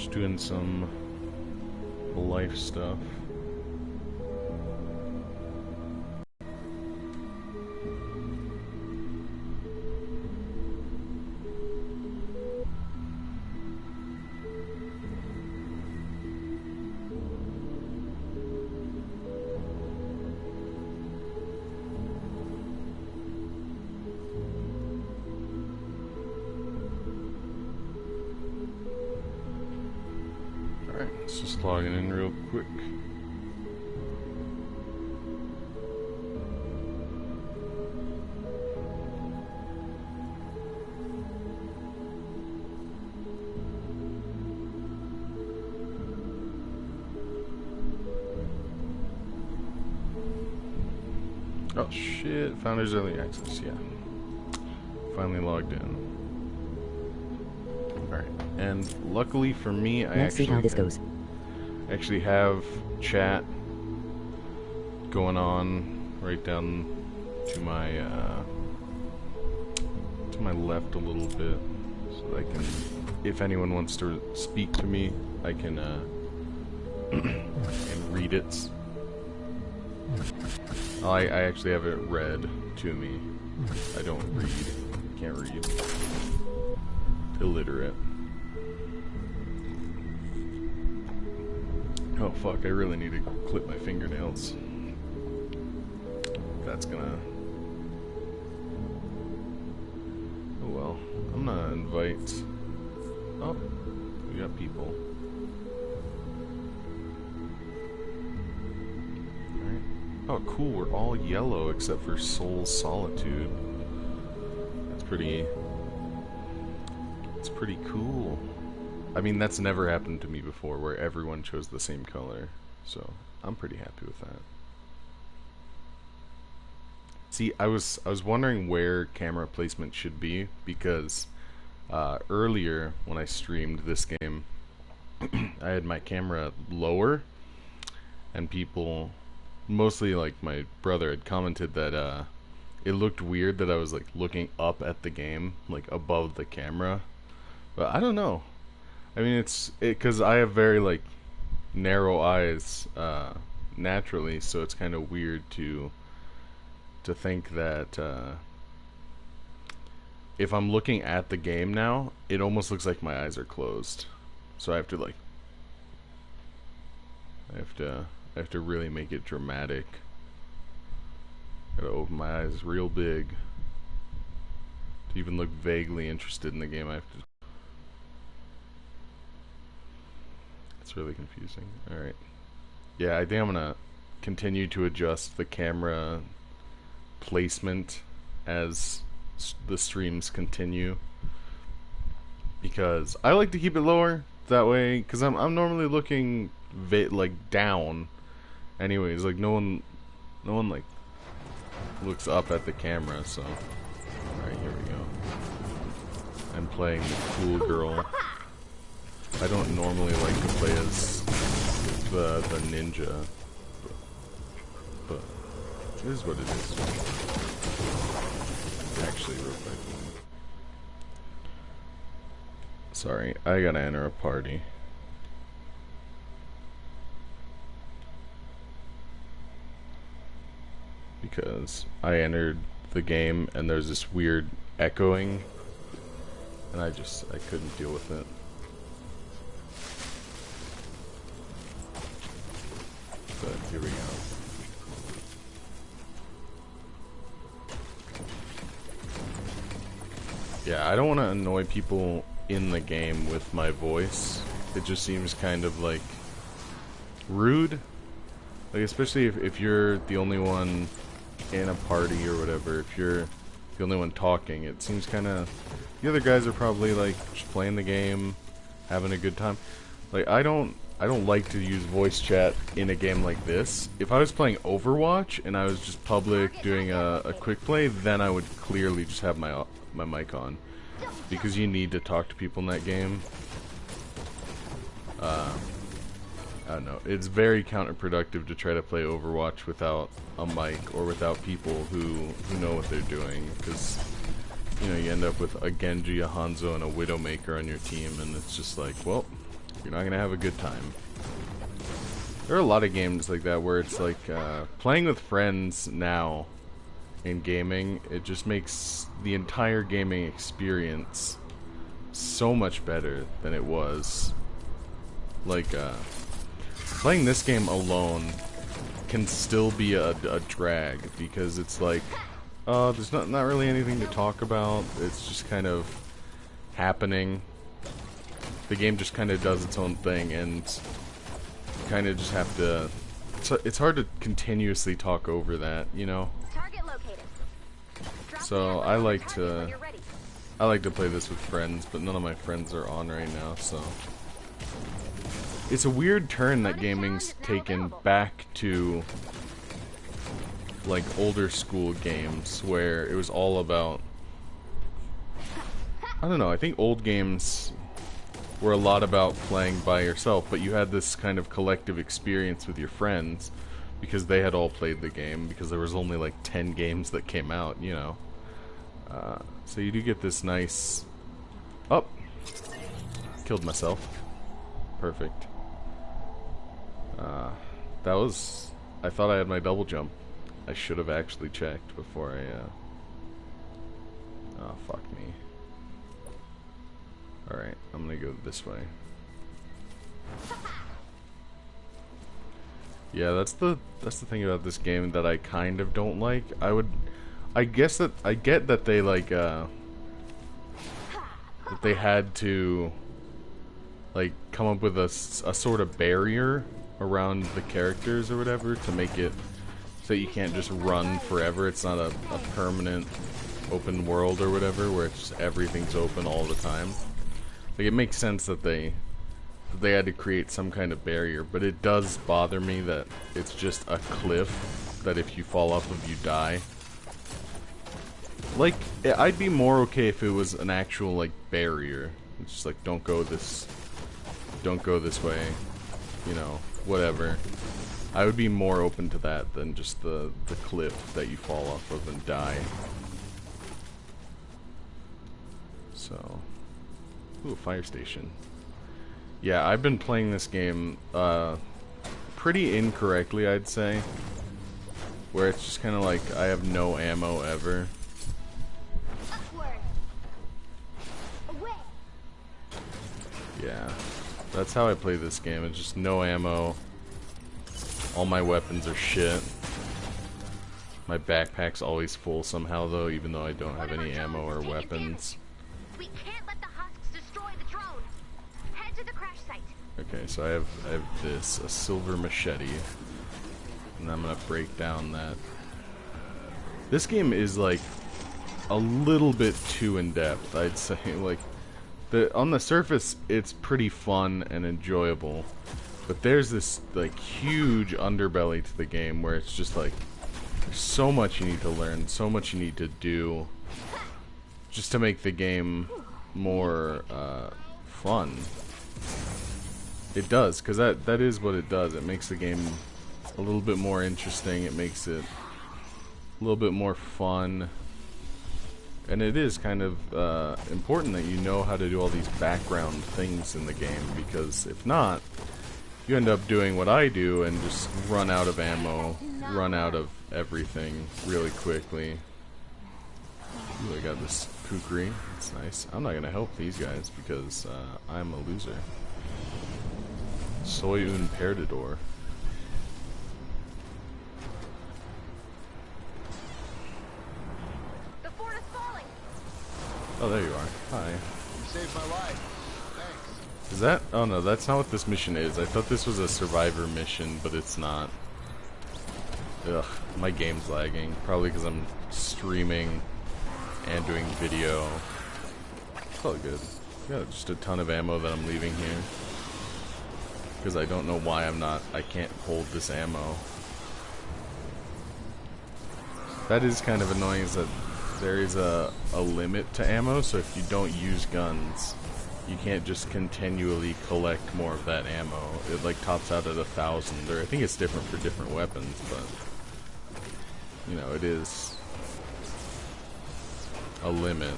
Just doing some life stuff. Alright, let's just logging in real quick. Oh shit, Founders Early Access, yeah. Finally logged in. Alright, and luckily for me, Let's see how this goes. Actually have chat going on right down to my left a little bit, so that I can, if anyone wants to speak to me, I can and read it. I actually have it read to me. I don't read. Can't read. Illiterate. Oh fuck, I really need to clip my fingernails. That's gonna... Oh well. I'm gonna invite... Oh, we got people. Alright. Oh cool, we're all yellow except for Soul Solitude. That's pretty... It's pretty cool. I mean, that's never happened to me before, where everyone chose the same color. So, I'm pretty happy with that. See, I was wondering where camera placement should be, because earlier, when I streamed this game, I had my camera lower, and people, mostly like my brother, had commented that it looked weird that I was like looking up at the game, like above the camera. But I don't know. I mean, it's because I have very like narrow eyes naturally, so it's kind of weird to think that if I'm looking at the game now, it almost looks like my eyes are closed. So I have to like I have to really make it dramatic. Gotta open my eyes real big to even look vaguely interested in the game. I have to. It's really confusing. Alright. Yeah, I think I'm gonna continue to adjust the camera placement as the streams continue, because I like to keep it lower that way, because I'm normally looking like down anyways, like no one like looks up at the camera. So alright, here we go. I'm playing the cool girl. I don't normally like to play as the ninja, but it is what it is. Actually, real quick. Sorry, I gotta enter a party. Because I entered the game and there's this weird echoing, and I couldn't deal with it. But here we go. Yeah, I don't want to annoy people in the game with my voice. It just seems kind of like rude. Like, especially if you're the only one in a party or whatever, if you're the only one talking, it seems kind of... The other guys are probably like just playing the game, having a good time. Like, I don't like to use voice chat in a game like this. If I was playing Overwatch and I was just public doing a quick play, then I would clearly just have my mic on, because you need to talk to people in that game. I don't know. It's very counterproductive to try to play Overwatch without a mic or without people who know what they're doing, because you know, you end up with a Genji, a Hanzo, and a Widowmaker on your team, and it's just like, well, you're not gonna have a good time. There are a lot of games like that where it's like playing with friends now in gaming, it just makes the entire gaming experience so much better than it was. Like playing this game alone can still be a drag because it's like, there's not really anything to talk about. It's just kind of happening. The game just kind of does its own thing, and you kind of just have to. It's hard to continuously talk over that, you know. So I like to play this with friends, but none of my friends are on right now, so. It's a weird turn that gaming's taken back to like older school games where it was all about, I don't know, I think old games were a lot about playing by yourself, but you had this kind of collective experience with your friends because they had all played the game, because there was only like 10 games that came out, you know. So you do get this nice... Oh! Killed myself. Perfect. That was... I thought I had my double jump. I should have actually checked before I, Oh, fuck me. Alright, I'm gonna go this way. Yeah, that's the thing about this game that I kind of don't like. I guess that I get that they like that they had to like come up with a sort of barrier around the characters or whatever to make it so you can't just run forever. It's not a permanent open world or whatever where it's just everything's open all the time. Like, it makes sense that they had to create some kind of barrier, but it does bother me that it's just a cliff that if you fall off of you die. Like, I'd be more okay if it was an actual like barrier. It's just like, don't go this way, you know, whatever. I would be more open to that than just the cliff that you fall off of and die. So, ooh, a fire station. Yeah, I've been playing this game pretty incorrectly, I'd say. Where it's just kind of like, I have no ammo ever. Yeah, that's how I play this game. It's just no ammo. All my weapons are shit. My backpack's always full somehow though, even though I don't have any ammo or weapons. We can't let the husks destroy the drone. Head to the crash site. Okay, so I have this, a silver machete. And I'm gonna break down that. This game is like a little bit too in-depth, I'd say. Like, on the surface, it's pretty fun and enjoyable. But there's this like huge underbelly to the game where it's just like there's so much you need to learn, so much you need to do just to make the game more fun. It does, because that is what it does. It makes the game a little bit more interesting. It makes it a little bit more fun. And it is kind of important that you know how to do all these background things in the game, because if not, you end up doing what I do and just run out of ammo, run out of everything really quickly. Ooh, I got this kukri. That's nice. I'm not gonna help these guys because I'm a loser. Soy un perdedor. The fort is falling. Oh, there you are. Hi. You saved my life. Thanks. Is that? Oh no, that's not what this mission is. I thought this was a survivor mission, but it's not. Ugh, my game's lagging. Probably because I'm streaming and doing video. It's all good. Got just a ton of ammo that I'm leaving here. Because I don't know why I can't hold this ammo. That is kind of annoying, is that there is a limit to ammo, so if you don't use guns, you can't just continually collect more of that ammo. It like tops out at 1,000, or I think it's different for different weapons, but you know, it is a limit.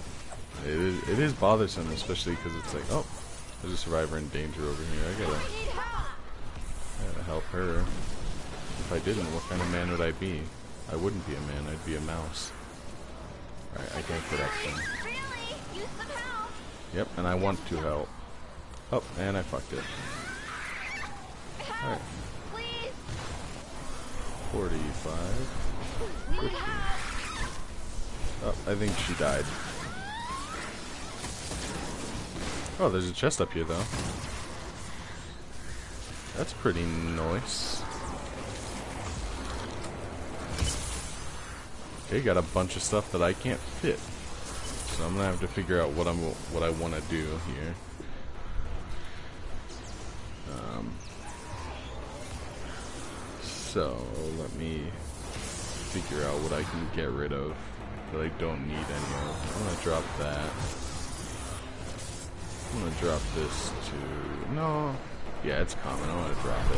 It is bothersome, especially because it's like, oh, There's a survivor in danger over here. I gotta help her. If I didn't, what kind of man would I be? I wouldn't be a man, I'd be a mouse. Alright, I can't get up then. Really? Use some help. Yep, and I want to help. Oh, and I fucked it. Help, Alright. please. 45. Need 50. help. Oh, I think she died. Oh, there's a chest up here though. That's pretty nice. Okay, got a bunch of stuff that I can't fit. So I'm gonna have to figure out what I want to do here. So let me figure out what I can get rid of that I don't need anymore. I'm gonna drop that. I'm gonna drop this to no. Yeah, it's common. I want to drop it.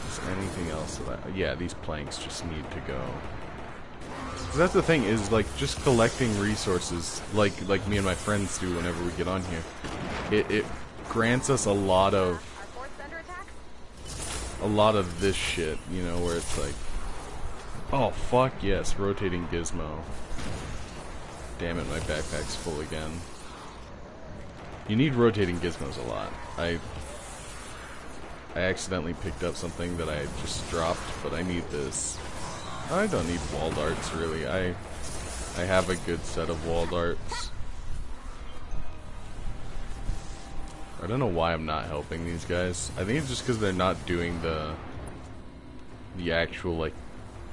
Is there anything else that yeah, these planks just need to go. 'Cause that's the thing is like just collecting resources like me and my friends do whenever we get on here. It grants us a lot of this shit, you know, where it's like, oh fuck yes, rotating gizmo. Damn it, my backpack's full again. You need rotating gizmos a lot. I accidentally picked up something that I had just dropped, but I need this. I don't need wall darts really. I have a good set of wall darts. I don't know why I'm not helping these guys. I think it's just because they're not doing the actual like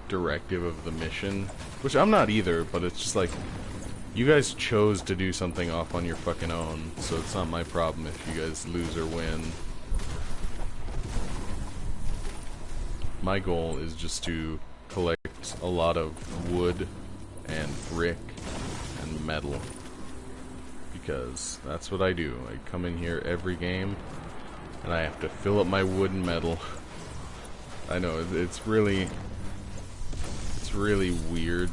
directive of the mission, which I'm not either. But it's just like you guys chose to do something off on your fucking own, so it's not my problem if you guys lose or win. My goal is just to collect a lot of wood and brick and metal. Because that's what I do. I come in here every game and I have to fill up my wood and metal. I know it's really weird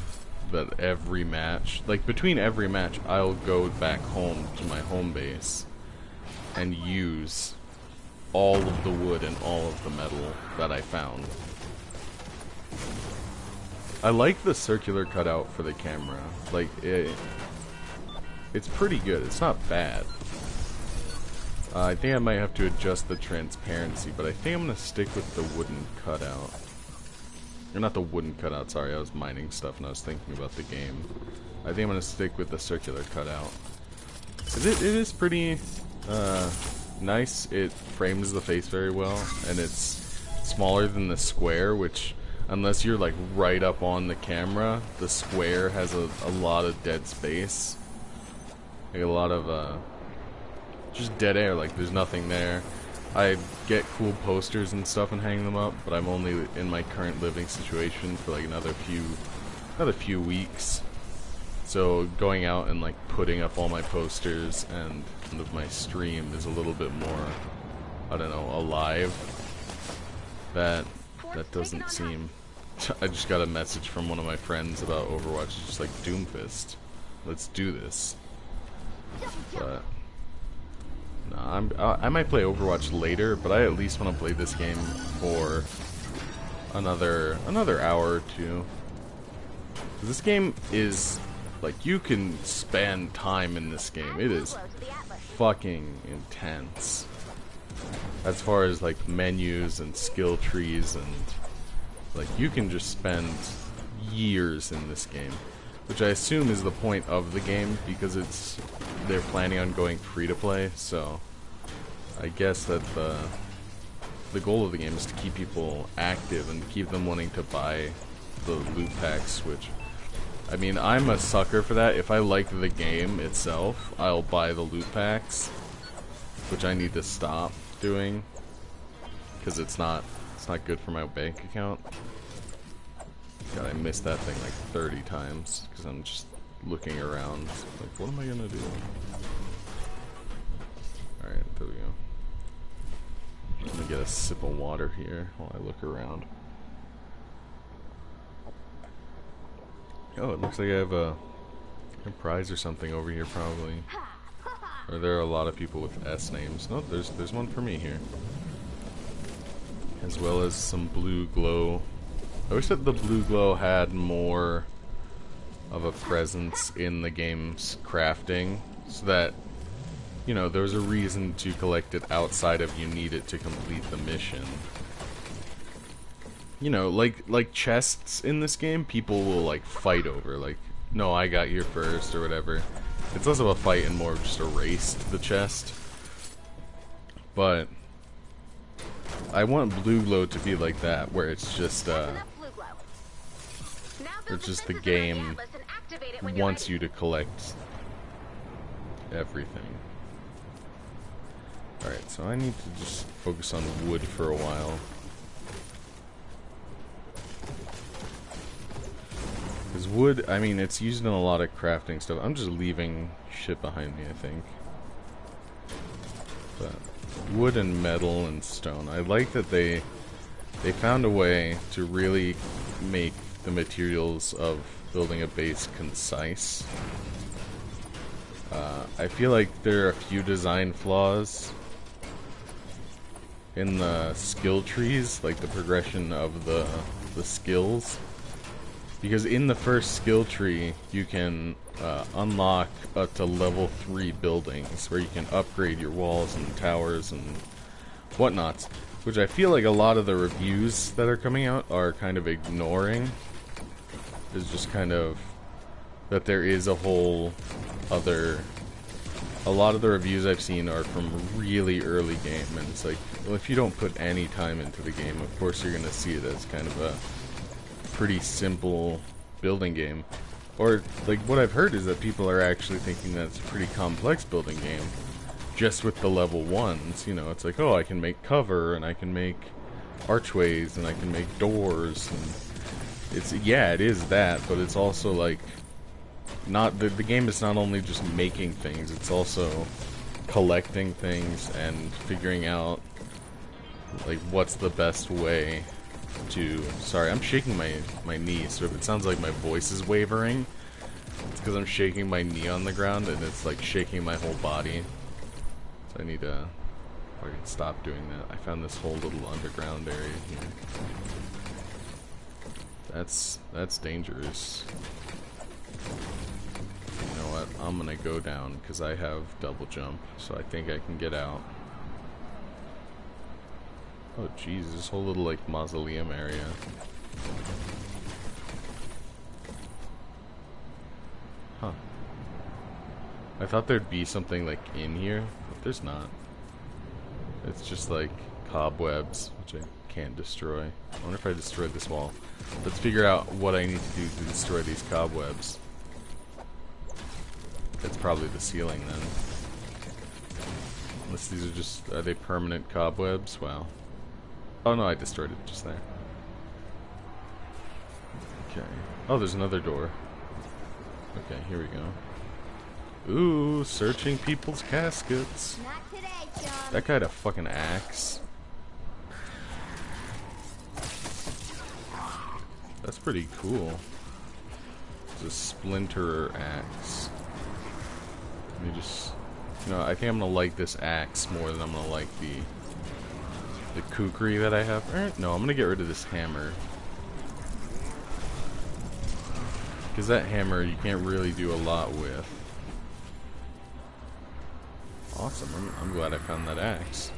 that every match, like between every match, I'll go back home to my home base and use all of the wood and all of the metal that I found. I like the circular cutout for the camera. Like it's pretty good. It's not bad. I think I might have to adjust the transparency, but I think I'm gonna stick with the wooden cutout. Or not the wooden cutout, sorry, I was mining stuff and I was thinking about the game. I think I'm gonna stick with the circular cutout. It is pretty nice. It frames the face very well, and it's smaller than the square, which, unless you're like right up on the camera, the square has a lot of dead space. Like a lot of just dead air, like there's nothing there. I get cool posters and stuff and hang them up, but I'm only in my current living situation for like another few weeks. So going out and like putting up all my posters and my stream is a little bit more, I don't know, alive. That doesn't seem. I just got a message from one of my friends about Overwatch. It's just like Doomfist. Let's do this. But no, I might play Overwatch later, but I at least want to play this game for another hour or two. This game is like, you can spend time in this game. It is fucking intense as far as like menus and skill trees, and like you can just spend years in this game, which I assume is the point of the game, because they're planning on going free to play. So I guess that the goal of the game is to keep people active and keep them wanting to buy the loot packs, which, I mean, I'm a sucker for that. If I like the game itself, I'll buy the loot packs, which I need to stop doing because it's not good for my bank account. God, I missed that thing like 30 times because I'm just looking around. Like, what am I gonna do? Alright, there we go. I'm gonna get a sip of water here while I look around. Oh, it looks like I have a A prize or something over here, probably. Or there are a lot of people with S names. No, there's one for me here. As well as some blue glow. I wish that the blue glow had more of a presence in the game's crafting, so that, you know, there was a reason to collect it outside of you need it to complete the mission. You know, like chests in this game, people will like fight over, like, no, I got here first or whatever. It's less of a fight and more of just a race to the chest. But I want blue glow to be like that, where it's just the game wants you to collect everything. Alright, so I need to just focus on wood for a while. Because wood, I mean, it's used in a lot of crafting stuff. I'm just leaving shit behind me, I think. But wood and metal and stone. I like that they found a way to really make the materials of building a base concise. I feel like there are a few design flaws in the skill trees, like the progression of the skills. Because in the first skill tree, you can unlock up to level 3 buildings, where you can upgrade your walls and towers and whatnots, which I feel like a lot of the reviews that are coming out are kind of ignoring. Is just kind of that there is a whole other... A lot of the reviews I've seen are from really early game, and it's like, well, if you don't put any time into the game, of course you're going to see it as kind of a pretty simple building game. Or, like, what I've heard is that people are actually thinking that it's a pretty complex building game, just with the level 1s, you know, it's like, oh, I can make cover, and I can make archways, and I can make doors, and it's, yeah, it is that, but it's also, like, not, the game is not only just making things, it's also collecting things and figuring out, like, what's the best way to... Sorry, I'm shaking my knee, so if it sounds like my voice is wavering, it's because I'm shaking my knee on the ground, and it's, like, shaking my whole body. So I need to fucking stop doing that. I found this whole little underground area here. That's dangerous. You know what? I'm gonna go down, because I have double jump, so I think I can get out. Oh jeez, this whole little like mausoleum area. Huh. I thought there'd be something like in here, but there's not. It's just like cobwebs, which I can't destroy. I wonder if I destroyed this wall. Let's figure out what I need to do to destroy these cobwebs. It's probably the ceiling then. Unless these are just, are they permanent cobwebs? Wow. Oh no, I destroyed it just there. Okay. Oh, there's another door. Okay, here we go. Ooh, searching people's caskets. Not today, John. That guy had a fucking axe. That's pretty cool. It's a splinterer axe. Let me just... You know, I think I'm gonna like this axe more than I'm gonna like the kukri that I have. No, I'm gonna get rid of this hammer. Because that hammer you can't really do a lot with. Awesome, I'm glad I found that axe.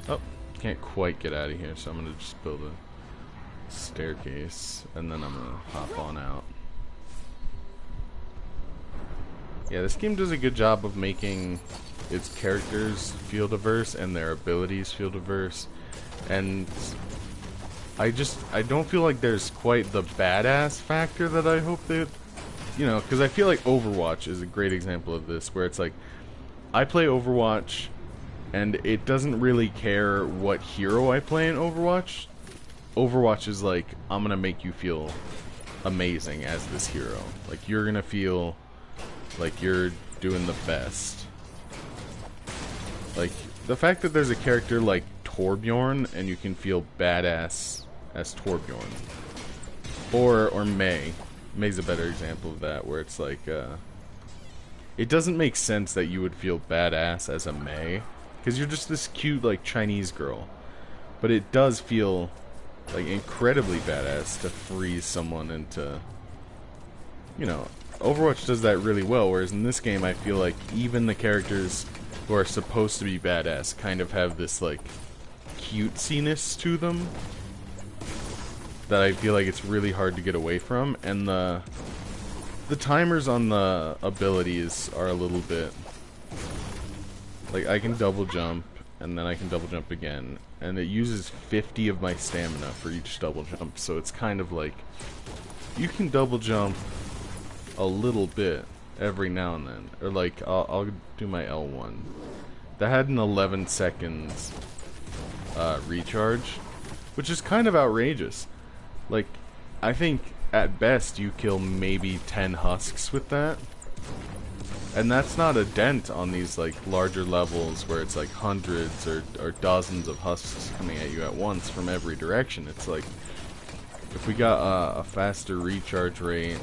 Oh, can't quite get out of here, so I'm gonna just build a staircase, and then I'm gonna hop on out. Yeah, this game does a good job of making its characters feel diverse and their abilities feel diverse, and I don't feel like there's quite the badass factor that I hope that, you know, because I feel like Overwatch is a great example of this, where it's like, I play Overwatch and it doesn't really care what hero I play in Overwatch. Overwatch is like, I'm gonna make you feel amazing as this hero. Like, you're gonna feel like you're doing the best. Like, the fact that there's a character like Torbjorn and you can feel badass as Torbjorn. Or Mei. Meg's a better example of that, where it's like, it doesn't make sense that you would feel badass as a Mei, because you're just this cute, like, Chinese girl. But it does feel, like, incredibly badass to freeze someone into, you know, Overwatch does that really well, whereas in this game I feel like even the characters who are supposed to be badass kind of have this, like, cutesiness to them that I feel like it's really hard to get away from, and the timers on the abilities are a little bit, like, I can double jump and then I can double jump again, and it uses 50 of my stamina for each double jump, so it's kind of like you can double jump a little bit every now and then, or like I'll do my L1 that had an 11 seconds recharge, which is kind of outrageous. Like, I think at best you kill maybe 10 husks with that, and that's not a dent on these, like, larger levels where it's like hundreds or dozens of husks coming at you at once from every direction. It's like, if we got a faster recharge rate,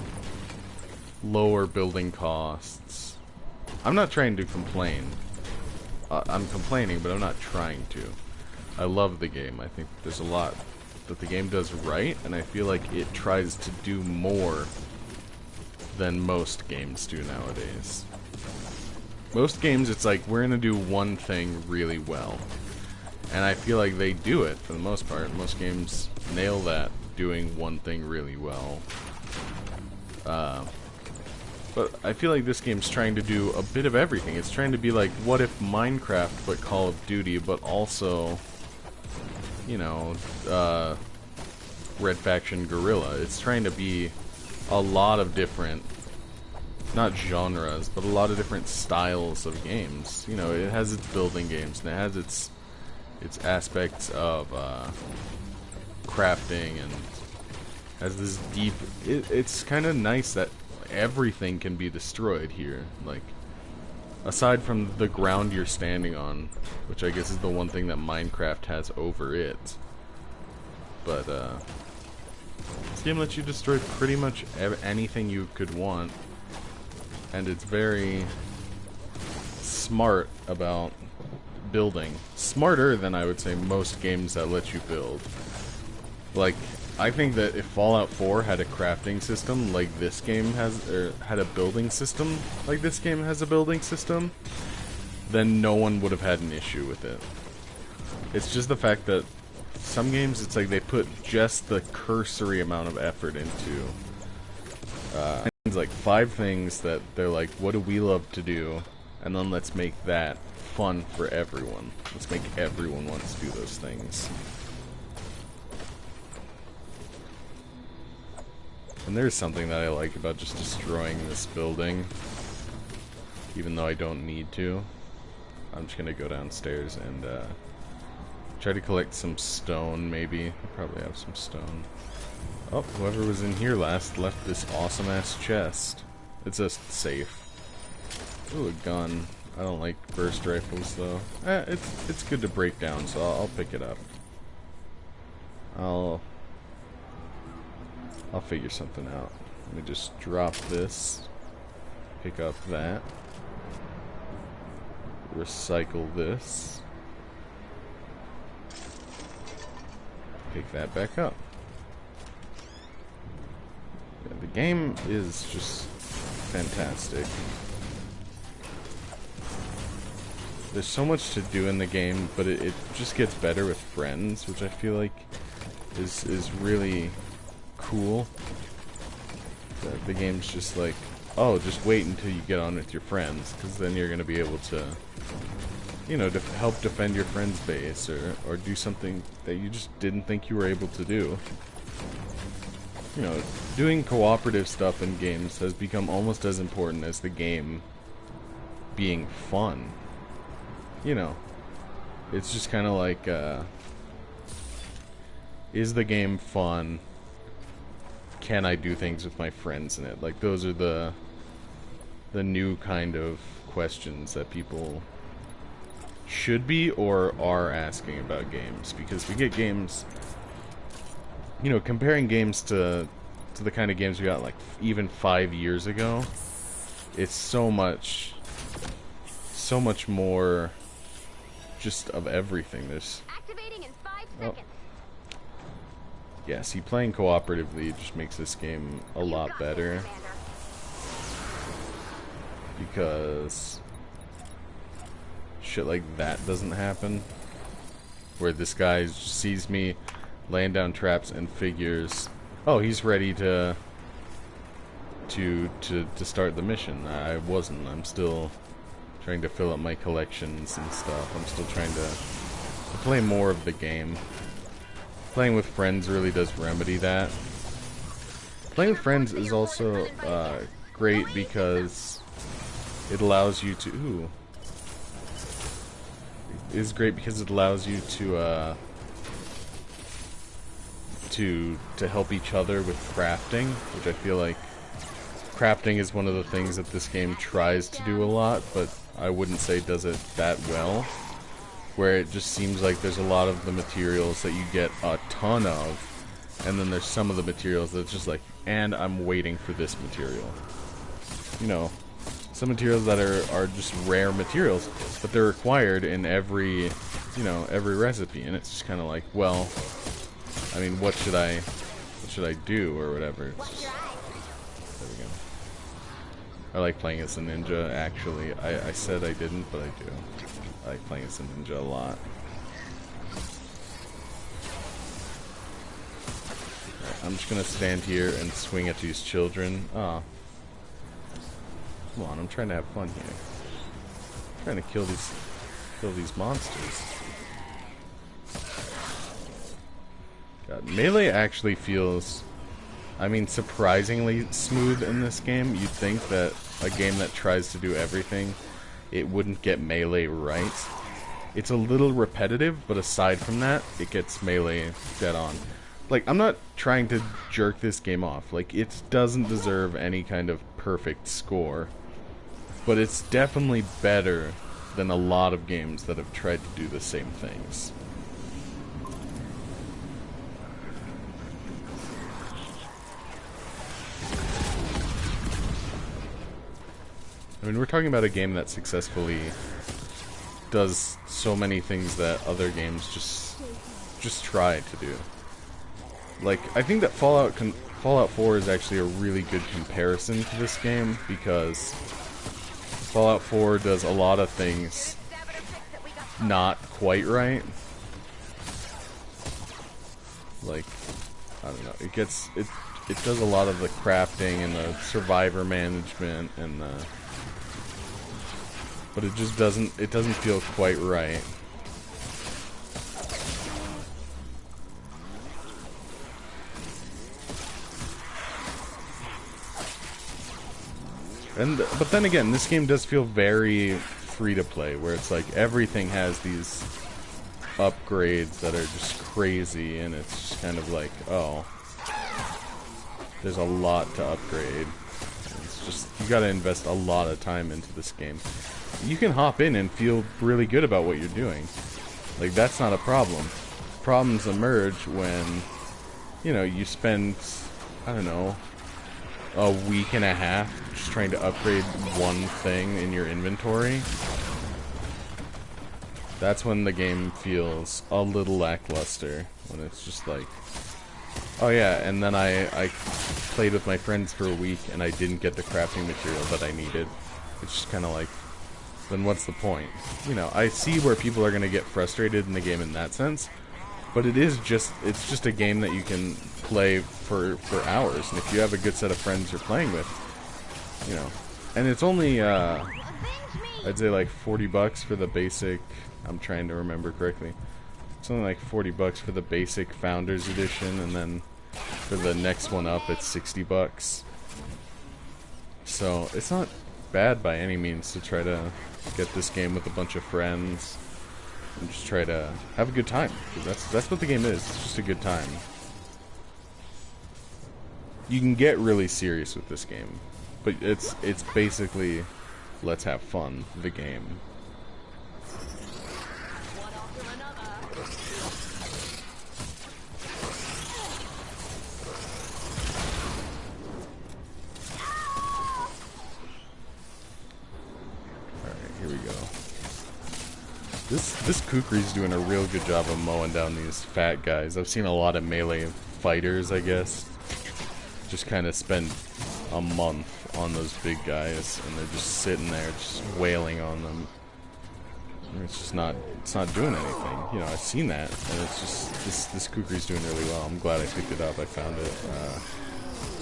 lower building costs, I'm not trying to complain. I'm complaining, but I'm not trying to. I love the game. I think there's a lot that the game does right, and I feel like it tries to do more than most games do nowadays. Most games, it's like, we're gonna do one thing really well, and I feel like they do it for the most part. Most games nail that, doing one thing really well. But I feel like this game's trying to do a bit of everything. It's trying to be like, what if Minecraft but Call of Duty, but also, you know, Red Faction Guerrilla. It's trying to be a lot of different, not genres, but a lot of different styles of games. You know, it has its building games, and it has its aspects of crafting, and has this deep... It's kind of nice that everything can be destroyed here. Like, aside from the ground you're standing on, which I guess is the one thing that Minecraft has over it. But, this game lets you destroy pretty much anything you could want, and it's very smart about building. Smarter than, I would say, most games that let you build. Like, I think that if Fallout 4 had a crafting system like this game has, or had a building system like this game has a building system, then no one would have had an issue with it. It's just the fact that some games, it's like they put just the cursory amount of effort into like 5 things that they're like, what do we love to do, and then let's make that fun for everyone. Let's make everyone want to do those things. And there's something that I like about just destroying this building, even though I don't need to. I'm just gonna go downstairs and try to collect some stone, maybe. I probably have some stone. Oh, whoever was in here last left this awesome-ass chest. It's a safe. Ooh, a gun. I don't like burst rifles, though. It's good to break down, so I'll pick it up. I'll figure something out. Let me just drop this. Pick up that. Recycle this. Pick that back up. Yeah, the game is just fantastic. There's so much to do in the game, but it just gets better with friends, which I feel like is really cool. The game's just like, oh, just wait until you get on with your friends, because then you're going to be able to, you know, help defend your friend's base, or do something that you just didn't think you were able to do. You know, doing cooperative stuff in games has become almost as important as the game being fun. You know, it's just kind of like, is the game fun? Can I do things with my friends in it? Like, those are the new kind of questions that people should be or are asking about games, because we get games, you know, comparing games to to the kind of games we got like even 5 years ago, it's so much more just of everything. There's Activating in 5 seconds. yeah, see, playing cooperatively just makes this game a lot better, because shit like that doesn't happen, where this guy sees me laying down traps and figures, oh, he's ready to start the mission. I wasn't. I'm still trying to fill up my collections and stuff. I'm still trying to play more of the game. Playing with friends really does remedy that. Playing with friends is also great because it allows you to... Ooh. It is great because it allows you to help each other with crafting, which I feel like crafting is one of the things that this game tries to do a lot, but I wouldn't say does it that well. Where it just seems like there's a lot of the materials that you get a ton of, and then there's some of the materials that's just like, and I'm waiting for this material. You know, some materials that are just rare materials, but they're required in every, you know, every recipe, and it's just kind of like, well, I mean, what should I do, or whatever. It's just, there we go. I like playing as a ninja, actually. I said I didn't, but I do. I like playing as a ninja a lot. Right, I'm just gonna stand here and swing at these children. Ah. Come on, I'm trying to have fun here. I'm trying to kill these monsters. God, melee actually feels, I mean, surprisingly smooth in this game. You'd think that a game that tries to do everything, it wouldn't get melee right. It's a little repetitive, but aside from that, it gets melee dead on. Like, I'm not trying to jerk this game off. Like, it doesn't deserve any kind of perfect score. But it's definitely better than a lot of games that have tried to do the same things. I mean, we're talking about a game that successfully does so many things that other games just try to do. Like, I think that Fallout 4 is actually a really good comparison to this game, because Fallout 4 does a lot of things not quite right. Like, I don't know, it does a lot of the crafting and the survivor management and the, but it just doesn't feel quite right. But then again, this game does feel very free to play, where it's like everything has these upgrades that are just crazy, and it's just kind of like, oh, there's a lot to upgrade. It's just, you gotta invest a lot of time into this game. You can hop in and feel really good about what you're doing. Like, that's not a problem. Problems emerge when, you know, you spend, I don't know, a week and a half just trying to upgrade one thing in your inventory. That's when the game feels a little lackluster, when it's just like, oh yeah, and then I played with my friends for a week and I didn't get the crafting material that I needed. It's just kind of like, then what's the point? You know, I see where people are going to get frustrated in the game in that sense, but it's just a game that you can play for hours, and if you have a good set of friends you're playing with, you know, and it's only, I'd say like $40 for the basic, I'm trying to remember correctly, it's only like $40 for the basic Founders Edition, and then for the next one up it's $60. So it's not bad by any means to try to get this game with a bunch of friends and just try to have a good time. That's what the game is. It's just a good time. You can get really serious with this game, but it's basically let's have fun, the game. This Kukri's doing a real good job of mowing down these fat guys. I've seen a lot of melee fighters, I guess, just kind of spend a month on those big guys, and they're just sitting there, just wailing on them. It's just not, it's not doing anything. You know, I've seen that, and it's just, this Kukri's doing really well. I'm glad I picked it up. I found it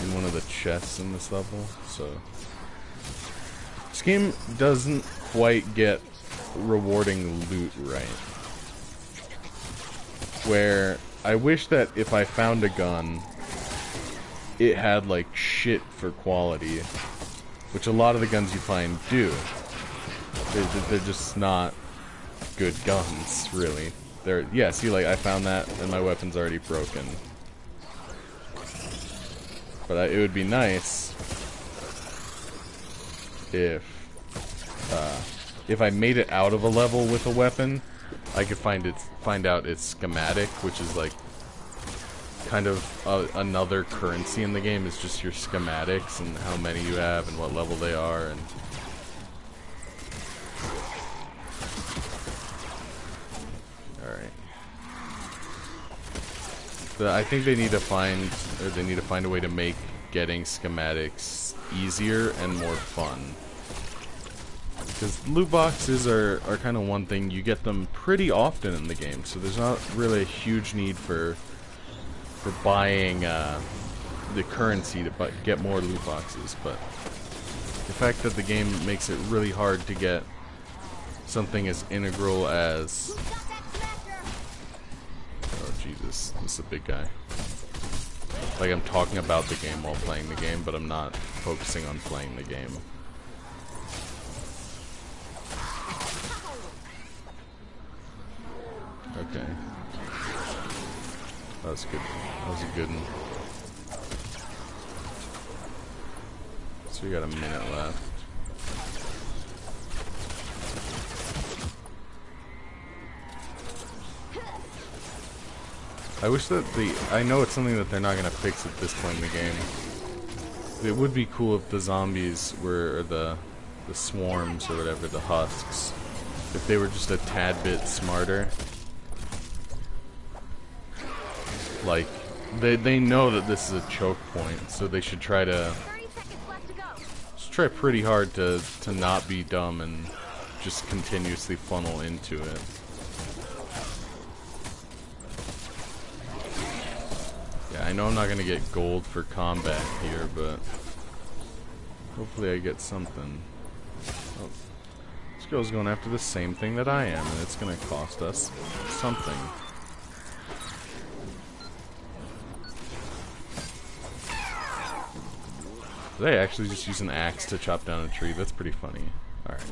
in one of the chests in this level, so. This game doesn't quite get rewarding loot right. Where I wish that if I found a gun, it had like shit for quality, which a lot of the guns you find do. They're just not good guns, really. They're, yeah, see, like, I found that, and my weapon's already broken. But it would be nice if I made it out of a level with a weapon, I could find out its schematic, which is like kind of another currency in the game. Is just your schematics and how many you have and what level they are. And all right, but I think they need to find a way to make getting schematics easier and more fun. Because loot boxes are kind of one thing. You get them pretty often in the game, so there's not really a huge need for buying the currency to get more loot boxes. But the fact that the game makes it really hard to get something as integral as... Oh Jesus, this is a big guy. Like, I'm talking about the game while playing the game, but I'm not focusing on playing the game. Okay. That was good. That was a good one. So we got a minute left. I wish that I know it's something that they're not gonna fix at this point in the game. It would be cool if the zombies were, or the swarms or whatever, the husks, if they were just a tad bit smarter. Like, they know that this is a choke point, so they should try to try pretty hard to not be dumb and just continuously funnel into it. Yeah, I know I'm not gonna get gold for combat here, but hopefully I get something. Oh, this girl's going after the same thing that I am, and it's gonna cost us something. They actually just use an axe to chop down a tree. That's pretty funny. Alright.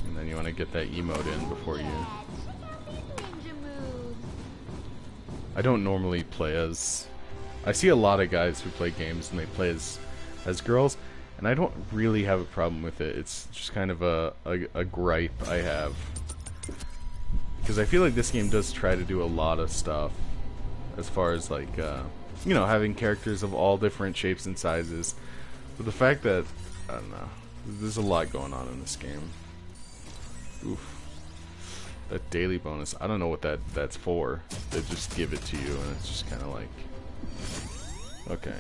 And then you want to get that emote in before you... I don't normally play as... I see a lot of guys who play games and they play as girls, and I don't really have a problem with it. It's just kind of a gripe I have. Because I feel like this game does try to do a lot of stuff as far as like... you know, having characters of all different shapes and sizes. But the fact that, I don't know, there's a lot going on in this game. Oof. That daily bonus, I don't know what that's for. They just give it to you and it's just kind of like, okay.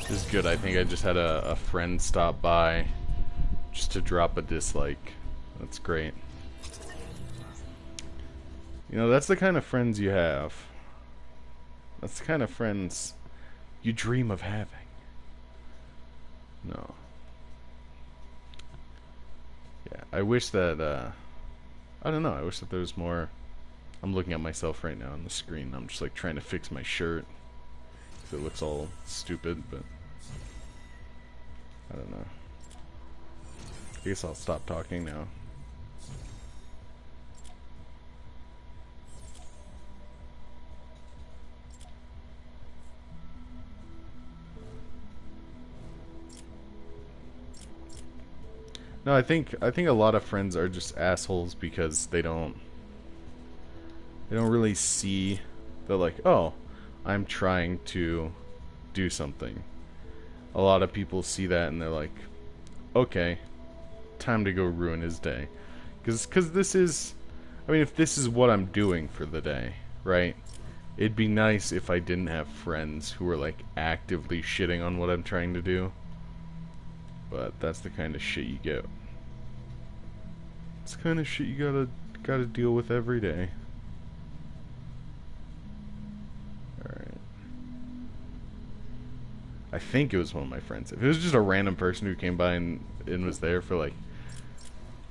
This is good. I think I just had a friend stop by just to drop a dislike. That's great. You know, that's the kind of friends you have. That's the kind of friends you dream of having. No. Yeah, I wish that, I don't know, I wish that there was more... I'm looking at myself right now on the screen. I'm just like trying to fix my shirt. It looks all stupid, but... I don't know. I guess I'll stop talking now. No, I think a lot of friends are just assholes because they don't really see that, like, oh, I'm trying to do something. A lot of people see that and they're like, okay, time to go ruin his day. Because this is, I mean, if this is what I'm doing for the day, right? It'd be nice if I didn't have friends who were, like, actively shitting on what I'm trying to do. But that's the kind of shit you get. It's the kind of shit you gotta deal with every day. Alright. I think it was one of my friends. If it was just a random person who came by and was there for like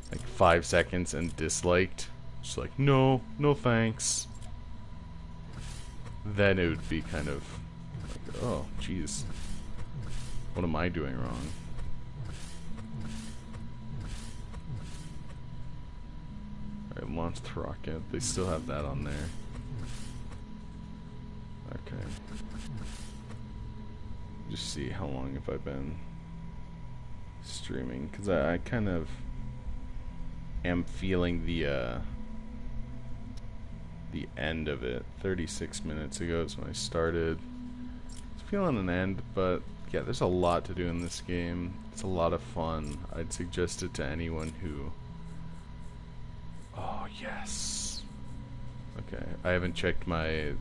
5 seconds and disliked, just like, no thanks, then it would be kind of like, oh jeez, what am I doing wrong? Alright, launched rocket. They still have that on there. Okay. Just see how long have I been streaming, because I kind of am feeling the end of it. 36 minutes ago is when I started. It's feeling an end, but yeah, there's a lot to do in this game. It's a lot of fun. I'd suggest it to anyone who... Oh, yes. Okay, I haven't checked my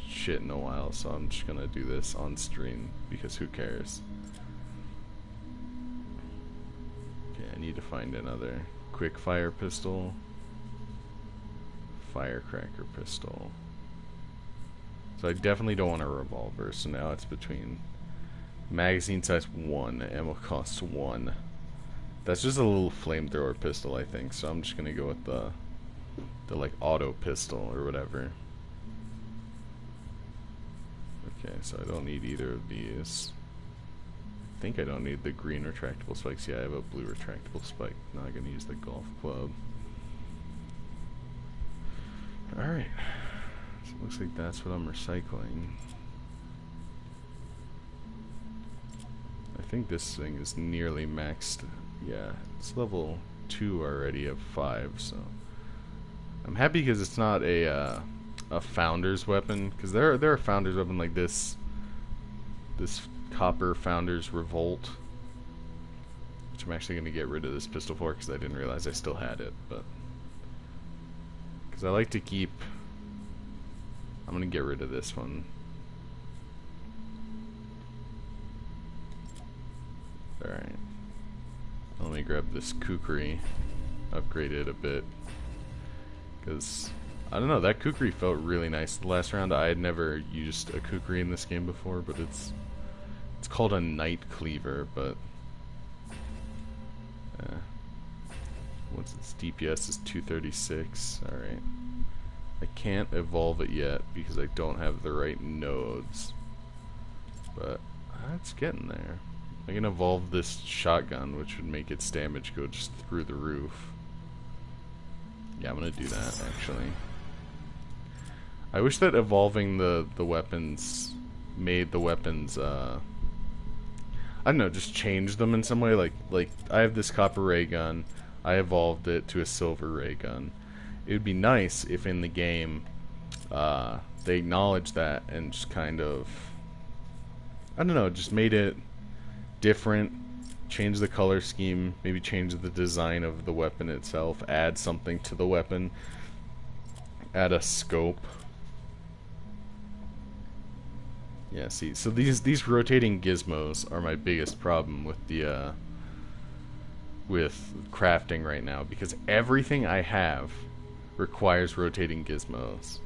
shit in a while, so I'm just gonna do this on stream because who cares? Okay, I need to find another quick fire pistol, firecracker pistol. So I definitely don't want a revolver, so now it's between magazine size 1, ammo cost 1. That's just a little flamethrower pistol, I think, so I'm just gonna go with the like auto pistol or whatever. Okay, so I don't need either of these. I think I don't need the green retractable spikes. Yeah, I have a blue retractable spike. Not gonna use the golf club. Alright. So it looks like that's what I'm recycling. I think this thing is nearly maxed. Yeah, it's level 2 already of 5, so I'm happy because it's not a founder's weapon, because there are founder's weapon like this copper founder's revolt, which I'm actually going to get rid of this pistol for because I didn't realize I still had it, but because I like to keep, I'm going to get rid of this one. Alright, let me grab this kukri, upgrade it a bit, because I don't know, that kukri felt really nice. The last round I had never used a kukri in this game before, but it's called a night cleaver, but what's its DPS is 236. Alright. I can't evolve it yet because I don't have the right nodes, but it's getting there. I can evolve this shotgun, which would make its damage go just through the roof. Yeah, I'm gonna do that, actually. I wish that evolving the weapons made the weapons, I don't know, just change them in some way. Like I have this copper ray gun, I evolved it to a silver ray gun. It would be nice if in the game, they acknowledged that and just kind of, I don't know, just made it different, change the color scheme, maybe change the design of the weapon itself, add something to the weapon, add a scope. Yeah, see, so these rotating gizmos are my biggest problem with the with crafting right now, because everything I have requires rotating gizmos.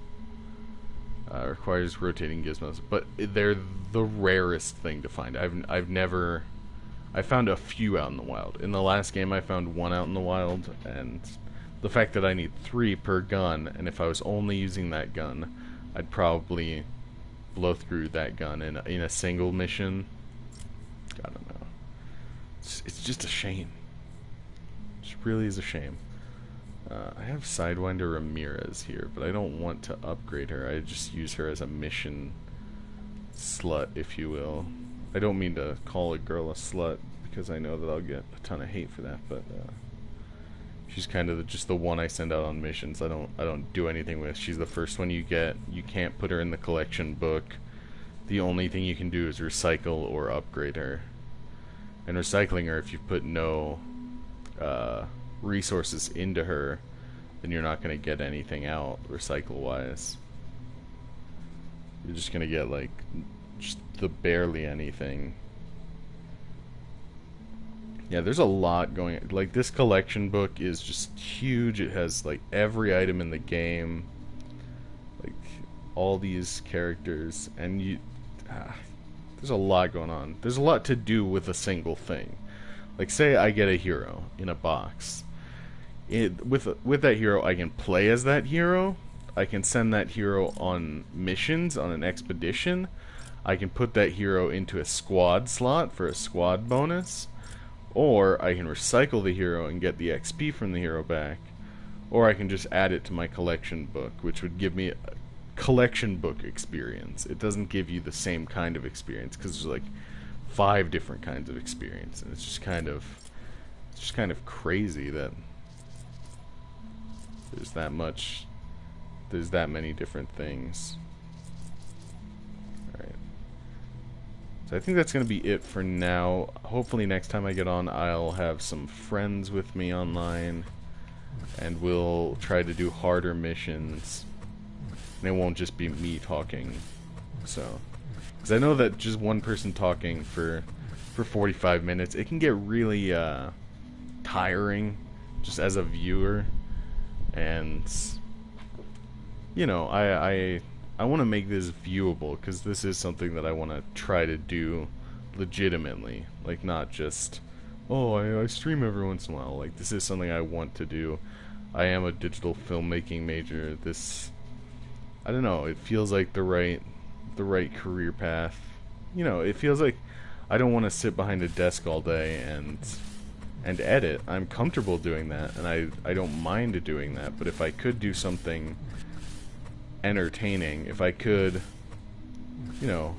But they're the rarest thing to find. I found a few out in the wild. In the last game I found one out in the wild, and the fact that I need 3 per gun, and if I was only using that gun, I'd probably blow through that gun in a single mission. I don't know. It's just a shame. It really is a shame. I have Sidewinder Ramirez here, but I don't want to upgrade her. I just use her as a mission slut, if you will. I don't mean to call a girl a slut, because I know that I'll get a ton of hate for that, but she's kind of just the one I send out on missions. I don't do anything with. She's the first one you get. You can't put her in the collection book. The only thing you can do is recycle or upgrade her. And recycling her, if you put no resources into her, then you're not going to get anything out recycle-wise. You're just going to get, like, just the barely anything. Yeah, there's a lot going. Like, this collection book is just huge. It has, like, every item in the game. Like, all these characters. And you... there's a lot going on. There's a lot to do with a single thing. Like, say I get a hero in a box. With that hero, I can play as that hero. I can send that hero on missions, on an expedition. I can put that hero into a squad slot for a squad bonus. Or I can recycle the hero and get the XP from the hero back. Or I can just add it to my collection book, which would give me a collection book experience. It doesn't give you the same kind of experience, because there's like 5 different kinds of experience. And it's just kind of crazy that there's that many different things. Alright. So I think that's going to be it for now. Hopefully next time I get on, I'll have some friends with me online, and we'll try to do harder missions. And it won't just be me talking. So, because I know that just one person talking for 45 minutes, it can get really tiring just as a viewer. And you know, I want to make this viewable, because this is something that I want to try to do legitimately. Like, not just, oh, I stream every once in a while. Like, this is something I want to do. I am a digital filmmaking major. This, I don't know, it feels like the right career path. You know, it feels like I don't want to sit behind a desk all day and edit. I'm comfortable doing that, and I don't mind doing that. But if I could do something entertaining, if I could, you know,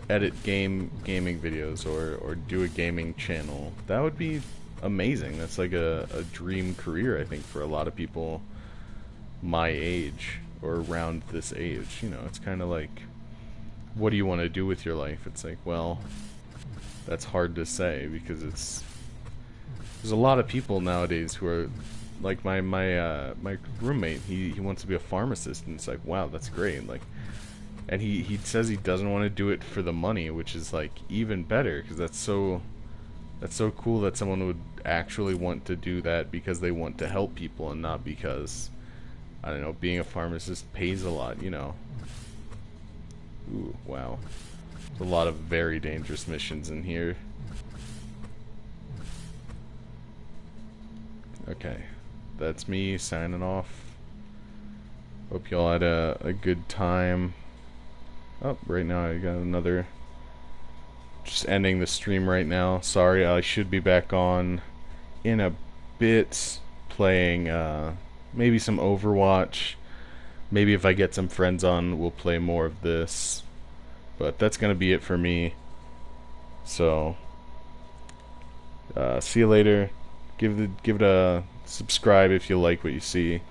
edit gaming videos or do a gaming channel, that would be amazing. That's like a dream career, I think, for a lot of people my age or around this age. You know, it's kind of like, what do you want to do with your life? It's like, well, that's hard to say, because there's a lot of people nowadays who are like my roommate. He wants to be a pharmacist, and it's like, wow, that's great. Like, and he says he doesn't want to do it for the money, which is like even better, because that's so cool that someone would actually want to do that because they want to help people, and not because, I don't know, being a pharmacist pays a lot, you know. Ooh, wow. There's a lot of very dangerous missions in here. Okay, that's me signing off. Hope y'all had a good time. Oh, right now I got another. Just ending the stream right now. Sorry, I should be back on in a bit, playing maybe some Overwatch. Maybe if I get some friends on, we'll play more of this. But that's gonna be it for me. So, see you later. Give it a subscribe if you like what you see.